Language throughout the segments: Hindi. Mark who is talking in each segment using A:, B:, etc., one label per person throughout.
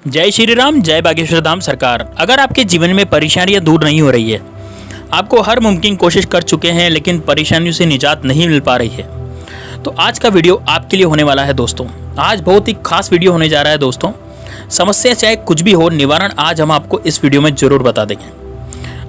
A: जय श्री राम, जय बागेश्वर धाम सरकार। अगर आपके जीवन में परेशानियां दूर नहीं हो रही है, आपको हर मुमकिन कोशिश कर चुके हैं लेकिन परेशानियों से निजात नहीं मिल पा रही है, तो आज का वीडियो आपके लिए होने वाला है दोस्तों। आज बहुत ही खास वीडियो होने जा रहा है दोस्तों। समस्या चाहे कुछ भी हो, निवारण आज हम आपको इस वीडियो में जरूर बता देंगे।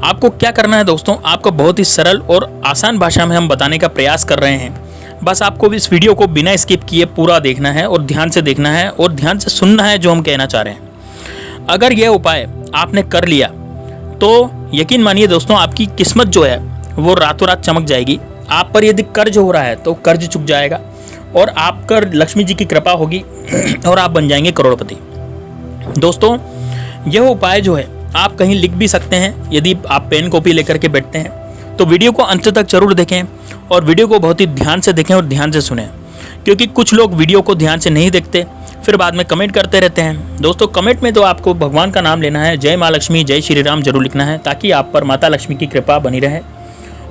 A: आपको क्या करना है दोस्तों, आपको बहुत ही सरल और आसान भाषा में हम बताने का प्रयास कर रहे हैं। बस आपको इस वीडियो को बिना स्किप किए पूरा देखना है और ध्यान से देखना है और ध्यान से सुनना है जो हम कहना चाह रहे हैं। अगर यह उपाय आपने कर लिया तो यकीन मानिए दोस्तों, आपकी किस्मत जो है वो रातों रात चमक जाएगी। आप पर यदि कर्ज हो रहा है तो कर्ज चुक जाएगा और आप पर लक्ष्मी जी की कृपा होगी और आप बन जाएंगे करोड़पति। दोस्तों, यह उपाय जो है आप कहीं लिख भी सकते हैं। यदि आप पेन कॉपी लेकर के बैठते हैं तो वीडियो को अंत तक जरूर देखें और वीडियो को बहुत ही ध्यान से देखें और ध्यान से सुनें, क्योंकि कुछ लोग वीडियो को ध्यान से नहीं देखते, फिर बाद में कमेंट करते रहते हैं। दोस्तों, कमेंट में तो आपको भगवान का नाम लेना है, जय माँ लक्ष्मी, जय श्री राम जरूर लिखना है, ताकि आप पर माता लक्ष्मी की कृपा बनी रहे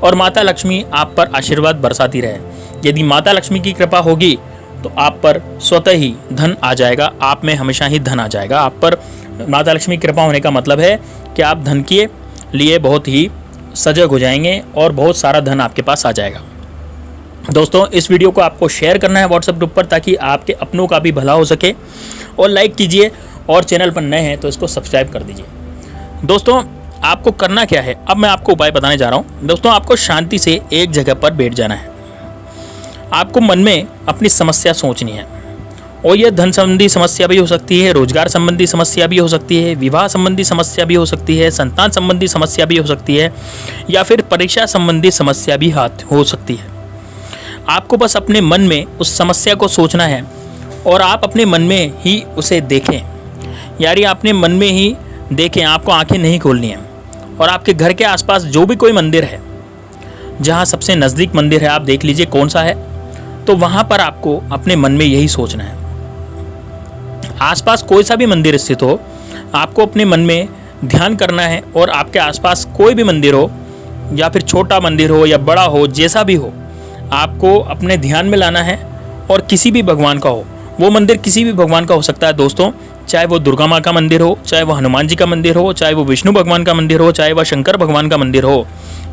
A: और माता लक्ष्मी आप पर आशीर्वाद बरसाती रहे। यदि माता लक्ष्मी की कृपा होगी तो आप पर स्वतः ही धन आ जाएगा, आप में हमेशा ही धन आ जाएगा। आप पर माता लक्ष्मी की कृपा होने का मतलब है कि आप धन के लिए बहुत ही सजग हो जाएंगे और बहुत सारा धन आपके पास आ जाएगा। दोस्तों, इस वीडियो को आपको शेयर करना है व्हाट्सएप ग्रुप पर, ताकि आपके अपनों का भी भला हो सके, और लाइक कीजिए और चैनल पर नए हैं तो इसको सब्सक्राइब कर दीजिए। दोस्तों, आपको करना क्या है, अब मैं आपको उपाय बताने जा रहा हूँ। दोस्तों, आपको शांति से एक जगह पर बैठ जाना है। आपको मन में अपनी समस्या सोचनी है, और यह धन संबंधी समस्या भी हो सकती है, रोजगार संबंधी समस्या भी हो सकती है, विवाह संबंधी समस्या भी हो सकती है, संतान संबंधी समस्या भी हो सकती है, या फिर परीक्षा संबंधी समस्या भी हो सकती है। आपको बस अपने मन में उस समस्या को सोचना है और आप अपने मन में ही उसे देखें। यानी अपने मन में ही देखें, आपको आंखें नहीं खोलनी है। और आपके घर के आसपास जो भी कोई मंदिर है, जहाँ सबसे नज़दीक मंदिर है, आप देख लीजिए कौन सा है, तो वहाँ पर आपको अपने मन में यही सोचना है। आसपास कोई सा भी मंदिर स्थित हो, आपको अपने मन में ध्यान करना है, और आपके आसपास कोई भी मंदिर हो, या फिर छोटा मंदिर हो या बड़ा हो, जैसा भी हो, आपको अपने ध्यान में लाना है। और किसी भी भगवान का हो, वो मंदिर किसी भी भगवान का हो सकता है दोस्तों, चाहे वो दुर्गा माँ का मंदिर हो, चाहे वो हनुमान जी का मंदिर हो, चाहे वो विष्णु भगवान का मंदिर हो, चाहे वह शंकर भगवान का मंदिर हो,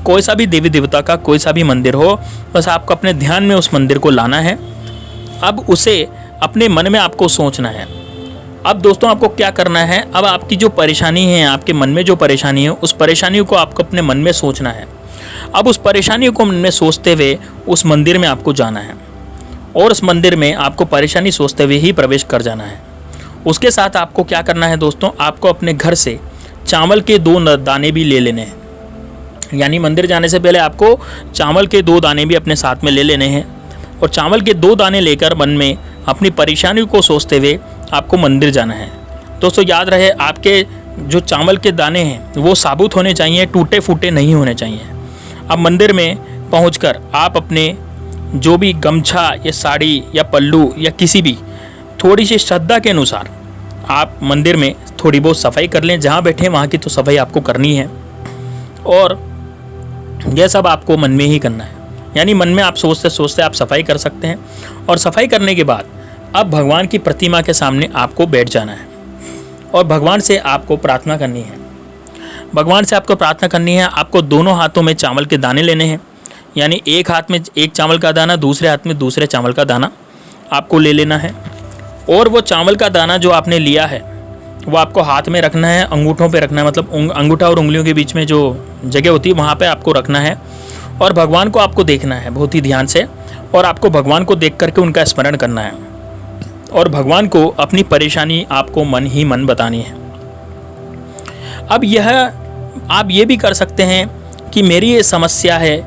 A: कोई सा भी देवी देवता का कोई सा भी मंदिर हो, बस आपको अपने ध्यान में उस मंदिर को लाना है। अब उसे अपने मन में आपको सोचना है। अब दोस्तों, आपको क्या करना है, अब आपकी जो परेशानी है, आपके मन में जो परेशानी है, उस परेशानी को आपको अपने मन में सोचना है। अब उस परेशानी को मन में सोचते हुए उस मंदिर में आपको जाना है, और उस मंदिर में आपको परेशानी सोचते हुए ही प्रवेश कर जाना है। उसके साथ आपको क्या करना है दोस्तों, आपको अपने घर से चावल के 2 दाने भी ले लेने हैं। यानी मंदिर जाने से पहले आपको चावल के 2 दाने भी अपने साथ में ले लेने हैं, और चावल के 2 दाने लेकर मन में अपनी परेशानी को सोचते हुए आपको मंदिर जाना है। दोस्तों, याद रहे, आपके जो चावल के दाने हैं वो साबुत होने चाहिए, टूटे फूटे नहीं होने चाहिए। अब मंदिर में पहुंचकर आप अपने जो भी गमछा या साड़ी या पल्लू या किसी भी थोड़ी सी श्रद्धा के अनुसार आप मंदिर में थोड़ी बहुत सफाई कर लें। जहाँ बैठे वहाँ की तो सफाई आपको करनी है, और यह सब आपको मन में ही करना है। यानी मन में आप सोचते सोचते आप सफाई कर सकते हैं, और सफाई करने के बाद अब भगवान की प्रतिमा के सामने आपको बैठ जाना है और भगवान से आपको प्रार्थना करनी है। भगवान से आपको प्रार्थना करनी है। आपको दोनों हाथों में चावल के दाने लेने हैं, यानी एक हाथ में एक चावल का दाना, दूसरे हाथ में दूसरे चावल का दाना आपको ले लेना है। और वो चावल का दाना जो आपने लिया है वो आपको हाथ में रखना है, अंगूठों पे रखना है, मतलब अंगूठा और उंगलियों के बीच में जो जगह होती है वहाँ पे आपको रखना है, और भगवान को आपको देखना है बहुत ही ध्यान से, और आपको भगवान को देख करके उनका स्मरण करना है, और भगवान को अपनी परेशानी आपको मन ही मन बतानी है। अब यह आप ये भी कर सकते हैं कि मेरी ये समस्या है,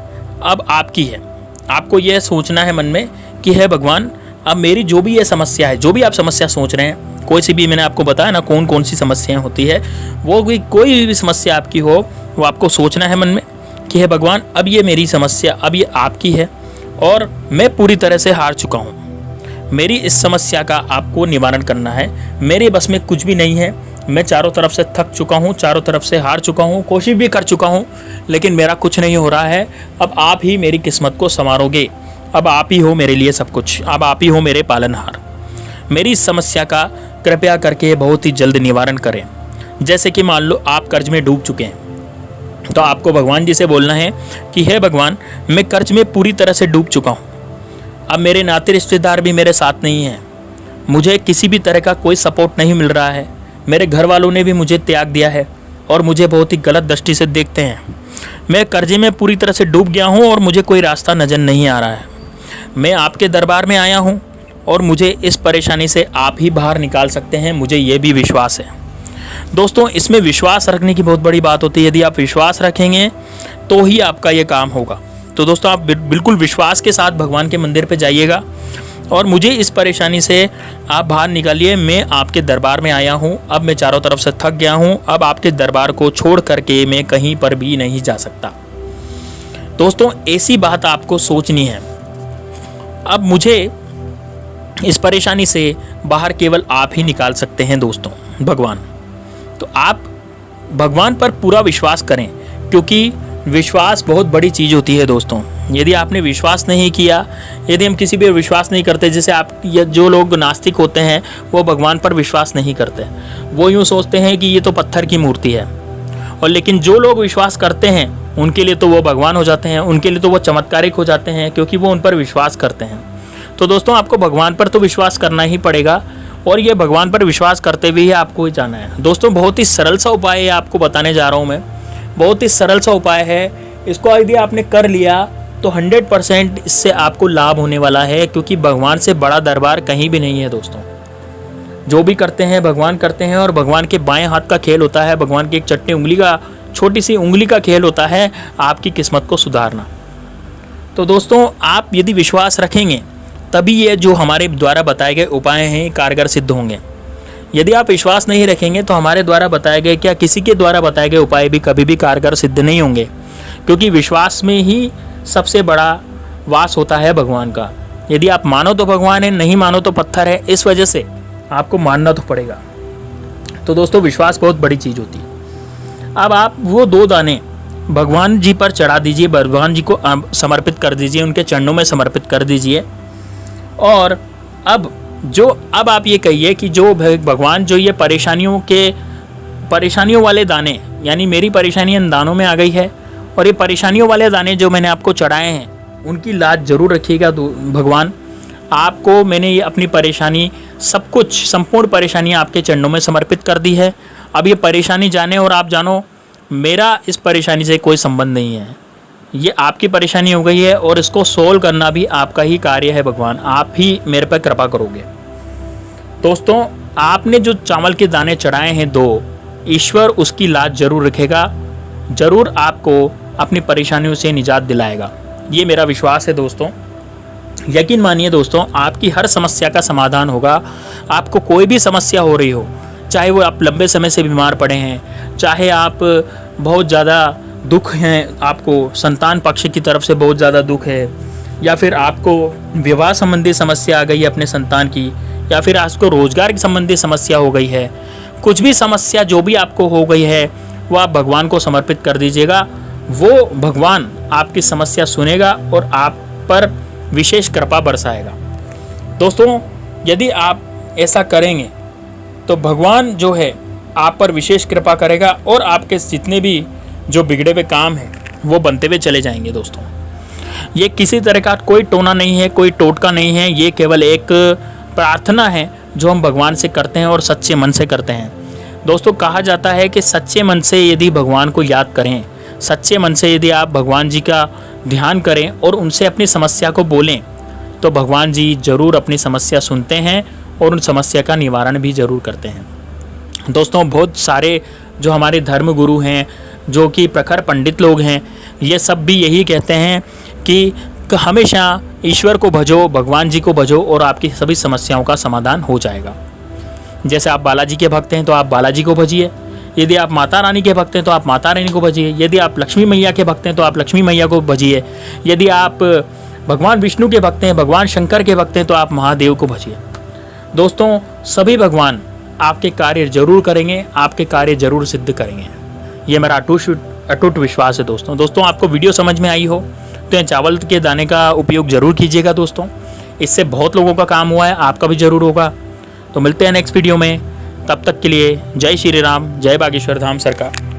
A: अब आपकी है। आपको यह सोचना है मन में कि हे भगवान, अब मेरी जो भी ये समस्या है, जो भी आप समस्या सोच रहे हैं, कोई सी भी, मैंने आपको बताया ना कौन कौन सी समस्याएं होती है, वो कोई भी समस्या आपकी हो, वो आपको सोचना है मन में कि हे भगवान, अब ये मेरी समस्या, अब ये आपकी है, और मैं पूरी तरह से हार चुका हूँ। मेरी इस समस्या का आपको निवारण करना है। मेरे बस में कुछ भी नहीं है, मैं चारों तरफ से थक चुका हूँ, चारों तरफ से हार चुका हूँ, कोशिश भी कर चुका हूँ, लेकिन मेरा कुछ नहीं हो रहा है। अब आप ही मेरी किस्मत को संवारोगे, अब आप ही हो मेरे लिए सब कुछ, अब आप ही हो मेरे पालनहार। मेरी इस समस्या का कृपया करके बहुत ही जल्द निवारण करें। जैसे कि मान लो आप कर्ज में डूब चुके हैं, तो आपको भगवान जी से बोलना है कि हे भगवान, मैं कर्ज में पूरी तरह से डूब चुका हूँ। अब मेरे नाते रिश्तेदार भी मेरे साथ नहीं हैं, मुझे किसी भी तरह का कोई सपोर्ट नहीं मिल रहा है, मेरे घर वालों ने भी मुझे त्याग दिया है और मुझे बहुत ही गलत दृष्टि से देखते हैं। मैं कर्जे में पूरी तरह से डूब गया हूँ और मुझे कोई रास्ता नज़र नहीं आ रहा है। मैं आपके दरबार में आया हूँ और मुझे इस परेशानी से आप ही बाहर निकाल सकते हैं, मुझे ये भी विश्वास है। दोस्तों, इसमें विश्वास रखने की बहुत बड़ी बात होती है। यदि आप विश्वास रखेंगे तो ही आपका ये काम होगा। तो दोस्तों, आप बिल्कुल विश्वास के साथ भगवान के मंदिर पे जाइएगा और मुझे इस परेशानी से आप बाहर निकालिए। मैं आपके दरबार में आया हूँ, अब मैं चारों तरफ से थक गया हूँ, अब आपके दरबार को छोड़ करके मैं कहीं पर भी नहीं जा सकता। दोस्तों, ऐसी बात आपको सोचनी है। अब मुझे इस परेशानी से बाहर केवल आप ही निकाल सकते हैं दोस्तों, भगवान। तो आप भगवान पर पूरा विश्वास करें, क्योंकि विश्वास बहुत बड़ी चीज़ होती है दोस्तों। यदि आपने विश्वास नहीं किया, यदि हम किसी पे विश्वास नहीं करते, जैसे आप जो लोग नास्तिक होते हैं वो भगवान पर विश्वास नहीं करते, वो यूँ सोचते हैं कि ये तो पत्थर की मूर्ति है। और लेकिन जो लोग विश्वास करते हैं उनके लिए तो वो भगवान हो जाते हैं, उनके लिए तो वो चमत्कारिक हो जाते हैं, क्योंकि वो उन पर विश्वास करते हैं। तो दोस्तों, आपको भगवान पर तो विश्वास करना ही पड़ेगा और ये भगवान पर विश्वास करते हुए ही आपको ही जाना है। दोस्तों, बहुत ही सरल सा उपाय है, आपको बताने जा रहा हूँ मैं। बहुत ही सरल सा उपाय है, इसको यदि आपने कर लिया तो 100% इससे आपको लाभ होने वाला है, क्योंकि भगवान से बड़ा दरबार कहीं भी नहीं है दोस्तों। जो भी करते हैं भगवान करते हैं, और भगवान के बाएं हाथ का खेल होता है, भगवान की एक चट्टी उंगली का, छोटी सी उंगली का खेल होता है आपकी किस्मत को सुधारना। तो दोस्तों, आप यदि विश्वास रखेंगे तभी ये जो हमारे द्वारा बताए गए उपाय हैं कारगर सिद्ध होंगे। यदि आप विश्वास नहीं रखेंगे तो हमारे द्वारा बताए गए, क्या किसी के द्वारा बताए गए उपाय भी कभी भी कारगर सिद्ध नहीं होंगे, क्योंकि विश्वास में ही सबसे बड़ा वास होता है भगवान का। यदि आप मानो तो भगवान है, नहीं मानो तो पत्थर है, इस वजह से आपको मानना तो पड़ेगा। तो दोस्तों, विश्वास बहुत बड़ी चीज़ होती है। अब आप वो 2 दाने भगवान जी पर चढ़ा दीजिए, भगवान जी को समर्पित कर दीजिए, उनके चरणों में समर्पित कर दीजिए। और अब आप ये कहिए कि जो भगवान, जो ये परेशानियों वाले दाने, यानी मेरी परेशानी इन दानों में आ गई है, और ये परेशानियों वाले दाने जो मैंने आपको चढ़ाए हैं उनकी लाज जरूर रखिएगा भगवान। आपको मैंने ये अपनी परेशानी, सब कुछ, संपूर्ण परेशानी आपके चरणों में समर्पित कर दी है। अब ये परेशानी जाने और आप जानो, मेरा इस परेशानी से कोई संबंध नहीं है। ये आपकी परेशानी हो गई है और इसको सोल्व करना भी आपका ही कार्य है भगवान, आप ही मेरे पर कृपा करोगे। दोस्तों, आपने जो चावल के दाने चढ़ाए हैं 2, ईश्वर उसकी लाज जरूर रखेगा, जरूर आपको अपनी परेशानियों से निजात दिलाएगा। ये मेरा विश्वास है दोस्तों। यकीन मानिए दोस्तों, आपकी हर समस्या का समाधान होगा। आपको कोई भी समस्या हो रही हो, चाहे वो आप लंबे समय से बीमार पड़े हैं, चाहे आप बहुत ज़्यादा दुख हैं, आपको संतान पक्ष की तरफ से बहुत ज़्यादा दुख है, या फिर आपको विवाह संबंधी समस्या आ गई है अपने संतान की, या फिर आपको रोजगार की संबंधी समस्या हो गई है, कुछ भी समस्या जो भी आपको हो गई है वो आप भगवान को समर्पित कर दीजिएगा। वो भगवान आपकी समस्या सुनेगा और आप पर विशेष कृपा बरसाएगा। दोस्तों, यदि आप ऐसा करेंगे तो भगवान जो है आप पर विशेष कृपा करेगा और आपके जितने भी जो बिगड़े हुए काम हैं वो बनते हुए चले जाएंगे। दोस्तों, ये किसी तरह का कोई टोना नहीं है, कोई टोटका नहीं है, ये केवल एक प्रार्थना है जो हम भगवान से करते हैं और सच्चे मन से करते हैं। दोस्तों, कहा जाता है कि सच्चे मन से यदि भगवान को याद करें, सच्चे मन से यदि आप भगवान जी का ध्यान करें और उनसे अपनी समस्या को बोलें, तो भगवान जी जरूर अपनी समस्या सुनते हैं और उन समस्या का निवारण भी जरूर करते हैं। दोस्तों, बहुत सारे जो हमारे धर्म गुरु हैं, जो कि प्रखर पंडित लोग हैं, ये सब भी यही कहते हैं कि हमेशा ईश्वर को भजो, भगवान जी को भजो और आपकी सभी समस्याओं का समाधान हो जाएगा। जैसे आप बालाजी के भक्त हैं तो आप बालाजी को भजिए, यदि आप माता रानी के भक्त हैं तो आप माता रानी को भजिए, यदि आप लक्ष्मी मैया के भक्त हैं तो आप लक्ष्मी मैया को भजिए, यदि आप भगवान विष्णु के भक्त हैं, भगवान शंकर के भक्त हैं तो आप महादेव को भजिए। दोस्तों, सभी भगवान आपके कार्य जरूर करेंगे, आपके कार्य जरूर सिद्ध करेंगे। ये मेरा अटूट विश्वास है दोस्तों। आपको वीडियो समझ में आई हो तो ये चावल के दाने का उपयोग जरूर कीजिएगा दोस्तों। इससे बहुत लोगों का काम हुआ है, आपका भी जरूर होगा। तो मिलते हैं नेक्स्ट वीडियो में, तब तक के लिए जय श्री राम, जय बागेश्वर धाम सरकार।